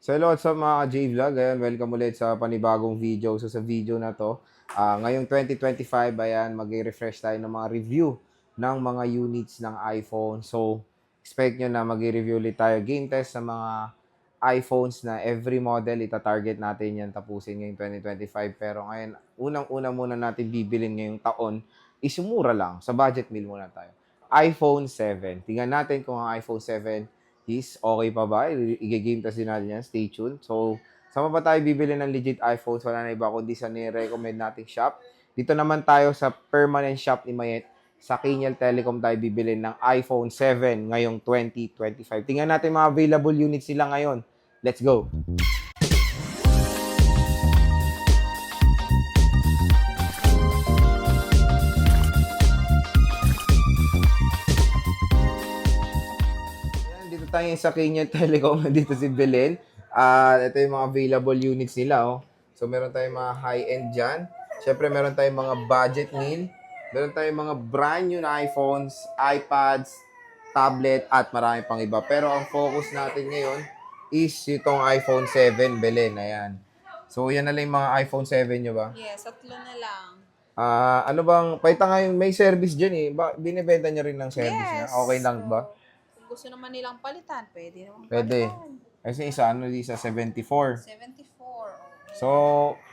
So hello sa mga J-Vlog, ayan, welcome ulit sa panibagong video. So sa video na to, ngayong 2025, ayan, mag-refresh tayo ng mga review ng mga units ng iPhone. So expect nyo na mag-review ulit tayo game test sa mga iPhones na every model, ita-target natin yan tapusin ngayong 2025. Pero ngayon, unang-una muna natin bibilin ngayong taon is mura lang, sa budget meal muna tayo. iPhone 7. Tingnan natin kung ang iPhone 7 is okay pa ba? I-game test din natin yan. Stay tuned. So, saan ba tayo bibili ng legit iPhones? Wala na iba kundi sa ni-recommend nating shop. Dito naman tayo sa permanent shop ni Mayet. Sa Kinyal Telecom tayo bibili ng iPhone 7 ngayong 2025. Tingnan natin mga available units nila ngayon. Let's go! Ayan, dito tayo sa Kinyal Telecom. Dito si Belen. Ito yung mga available units nila. Oh. So, meron tayong mga high-end dyan. Siyempre, meron tayong mga budget meal. Meron tayong mga brand new na iPhones, iPads, tablet, at marami pang iba. Pero ang focus natin ngayon is itong iPhone 7, Belen. Ayan. So, yan na lang yung mga iPhone 7 nyo ba? Yes, tatlo na lang. Ano bang, paita nga yung may service dyan eh. Binibenta nyo rin ng service niya? Yes. Okay lang ba? Kung gusto naman nilang palitan, pwede naman Pwede. palitan. Kasi isa 74. 74. So,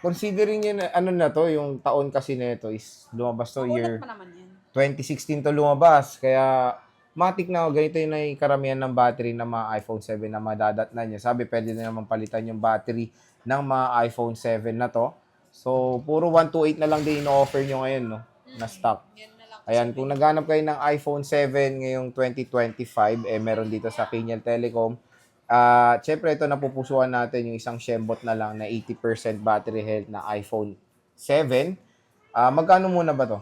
considering yun, ano na to, yung taon kasi nito is lumabas to Magulat year pa naman yan. 2016 to lumabas. Kaya, matik na, ganito yung karamihan ng battery ng mga iPhone 7 na madadatnan niya. Sabi, pwede na naman palitan yung battery ng mga iPhone 7 na to. So, puro 128 na lang din ino-offer nyo ngayon, no? Na stock. Yan na lang. Ayan, kung naghanap kayo ng iPhone 7 ngayong 2025, meron dito sa Kinyal Telecom. Siyempre, ito napupusuan natin yung isang Shembot na lang na 80% battery health na iPhone 7. Magkano muna ba to?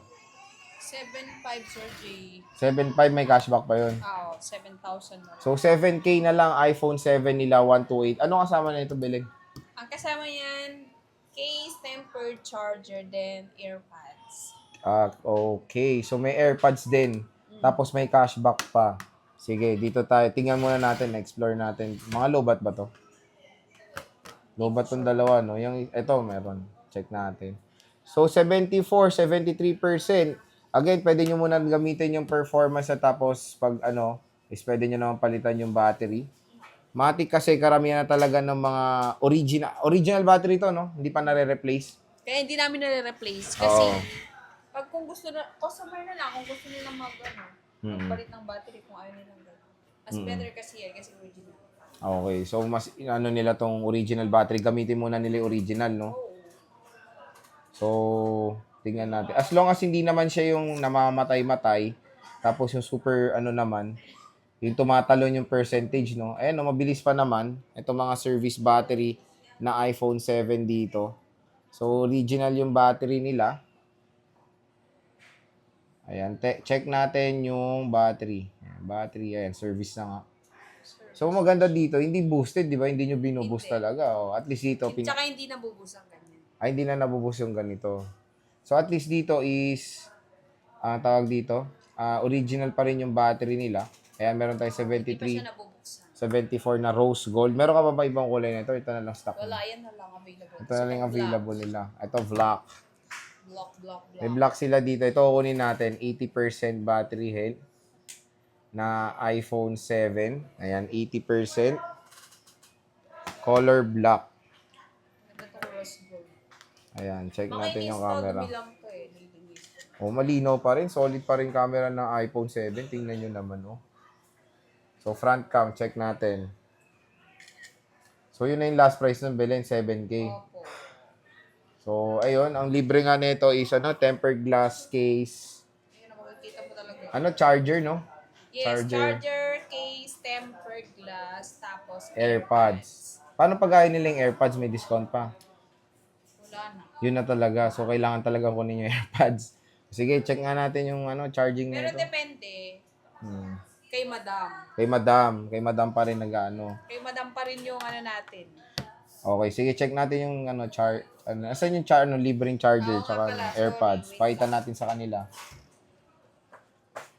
7.5 Sir J. 7.5 may cashback pa yun. 7,000 na lang. So, 7K na lang iPhone 7 nila, 128. Ano kasama na ito, Belen? Ang kasama yan, case, tempered charger, then AirPods. Okay. So, may AirPods din. Tapos, may cashback pa. Sige, dito tayo. Tingnan muna natin, explore natin. Mga lobat ba to? Lobat tong dalawa, no? Yung, ito, meron. Check natin. So, 74, 73%. Again, pwede nyo muna gamitin yung performance na tapos pag ano, is pwede nyo naman palitan yung battery. Matik kasi karamihan na talaga ng mga original battery to, no? Hindi pa nare-replace. Kaya hindi namin nare-replace kasi Oo. pag kung gusto na, customer na lang, kung gusto nila magpalit ng battery kung ayaw nilang gano'n. Mas better kasi yan, kasi original. Okay. So, mas ano nila tong original battery. Gamitin muna nila yung original, no? Oo. So, tingnan natin. As long as hindi naman siya yung namamatay-matay, tapos yung super ano naman, yung tumatalon yung percentage, no? Ayan, no, mabilis pa naman. Ito mga service battery na iPhone 7 dito. So, original yung battery nila. Ayan, check natin yung battery. Ayan, battery, ayan, service na nga. So, maganda dito, hindi boosted, di ba? Hindi nyo binuboost Hindi. talaga. Oh. At least dito, Tsaka hindi nabubusan ganyan. hindi na nabuboost yung ganito. So, at least dito is, tawag dito, original pa rin yung battery nila. Ayan, meron tayong Hindi pa 73, siya nabubuksan. 74 na rose gold. Meron ka pa ba ibang kulay nito? Ito na lang stock. Wala, yan na lang available. Ito na lang yung available nila. Ito, black. Block. May black sila dito. Ito, kunin natin. 80% battery health na iPhone 7. Ayan, 80%. Color black. Ito rose gold. Ayan, check natin yung Makinis to, camera. dumilang to eh. Nilinis. Malinaw pa rin. Solid pa rin camera ng iPhone 7. Tingnan nyo naman, oh. So, front cam, check natin. So, yun na yung last price ng Belen, 7K. Opo. So, ayun. Ang libre nga nito is, tempered glass case. Ayun, makikita mo talaga. Charger, no? Yes, charger, case, tempered glass, tapos AirPods. Paano pag ayaw nila yung AirPods, may discount pa? Wala na. Yun na talaga. So, kailangan talaga kunin yung AirPods. Sige, check nga natin yung charging Pero nito. depende kay madam. Kay madam pa rin nag-ano. Kay madam pa rin yung natin. Okay, sige, check natin yung asan yung libreng charger Oo nga tsaka pala, AirPods. sorry, wait Pakita natin sa kanila.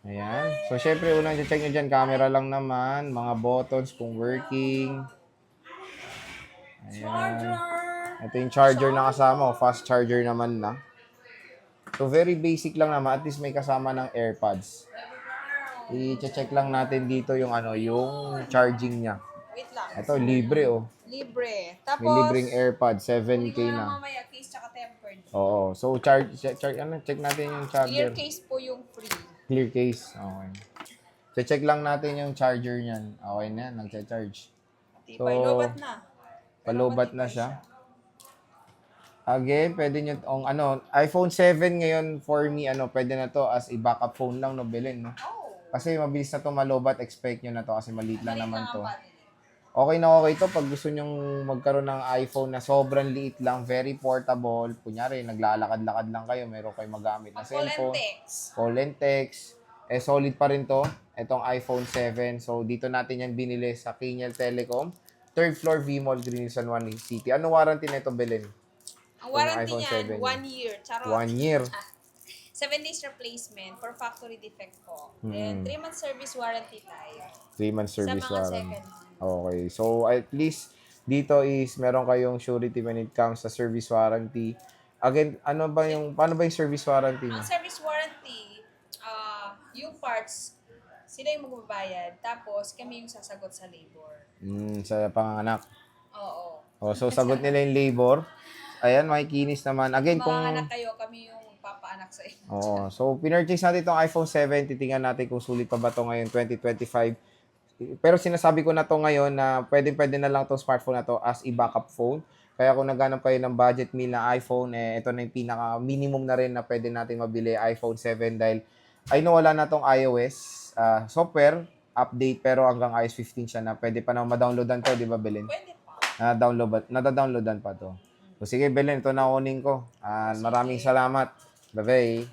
Ayan. So, syempre, unang check nyo dyan, camera lang naman, mga buttons kung working. Charger! Ito yung charger na kasama. Fast charger naman na. So, very basic lang naman. At least may kasama ng AirPods. I-check lang natin dito yung yung charging niya. Wait lang. Ito, libre oh. Libre. May Tapos, libreng AirPods, hindi 7K ko na na. mamaya case tsaka tempered. Oo. So, check natin yung Clear charger. case po yung free. Clear case. Okay. So, check lang natin yung charger niyan. Okay na yan, nagcha-charge. Tibay, lobat na. Palobat na siya. Again, pwede nyo iPhone 7 ngayon for me, pwede na to as a backup phone lang, no, bilhin, no? Oh. Kasi mabilis na to malobat, expect nyo na to kasi maliit lang Maliit naman lang to. ang battery. Okay na okay to pag gusto nyong magkaroon ng iPhone na sobrang liit lang, very portable. Kunyari, naglalakad-lakad lang kayo, meron kayong magamit na Pag call and cellphone. text. Call and text. Solid pa rin to. Itong iPhone 7. So, dito natin yan binili sa Kiniel Telecom. Third floor, V-Mall, Green San Juan City. Ano warranty na ito, Belen? Ang warranty iPhone niyan, 7. 1 year. Charot. 1 year. 7 days replacement for factory defect po. Then, 3 months service warranty tayo. 3 months service sa mga warranty. second hand. Okay. So, at least, dito is meron kayong surety when it comes sa service warranty. Again, paano ba yung service warranty Ang niya? service warranty, yung parts, sila yung magbabayad. Tapos, kami yung sasagot sa labor. Sa panganganak. Oo. So, sagot nila yung labor. Ayan, makikinis naman. Again, Mga kung... anak kayo, kami yung papaanak sa inyo. Oo. So, pinurchase natin itong iPhone 7. Titingnan natin kung sulit pa ba ito ngayon, 2025. Pero sinasabi ko na to ngayon na pwede na lang itong smartphone na to as a backup phone. Kaya kung naghanap kayo ng budget meal na iPhone, ito na yung pinaka-minimum na rin na pwede natin mabili, iPhone 7. Dahil I know wala na tong iOS software update, pero hanggang iOS 15 siya na pwede pa na ma-downloadan to, di ba, Belen? Pwede pa. Nada-downloadan pa to. So, sige, Belen, ito na kunin ko. Maraming salamat. Bye-bye.